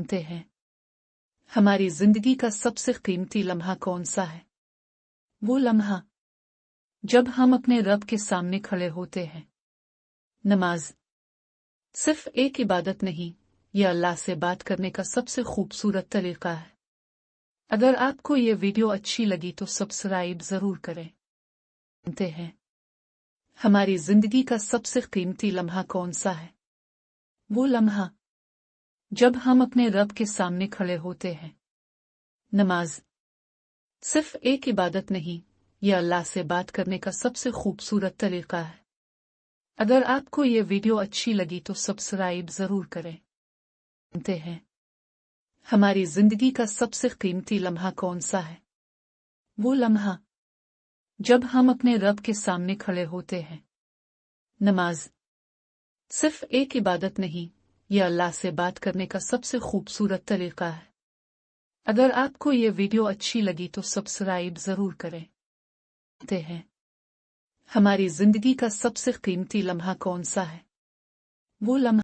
जानते हैं हमारी जिंदगी का सबसे कीमती लम्हा कौन सा है? वो लम्हा जब हम अपने रब के सामने खड़े होते हैं। नमाज सिर्फ एक इबादत नहीं, यह अल्लाह से बात करने का सबसे खूबसूरत तरीका है। अगर आपको ये वीडियो अच्छी लगी तो सब्सक्राइब जरूर करें। जानते हैं हमारी जिंदगी का सबसे कीमती लम्हा कौन सा है? वो लम्हा जब हम अपने रब के सामने खड़े होते हैं। नमाज सिर्फ एक इबादत नहीं, यह अल्लाह से बात करने का सबसे खूबसूरत तरीका है। अगर आपको ये वीडियो अच्छी लगी तो सब्सक्राइब जरूर करें। जानते हैं हमारी जिंदगी का सबसे कीमती लम्हा कौन सा है? वो लम्हा जब हम अपने रब के सामने खड़े होते हैं। नमाज सिर्फ एक इबादत नहीं, यह अल्लाह से बात करने का सबसे खूबसूरत तरीका है। अगर आपको ये वीडियो अच्छी लगी तो सब्सक्राइब जरूर करें। जानते हैं हमारी जिंदगी का सबसे कीमती लम्हा कौन सा है? वो लम्हा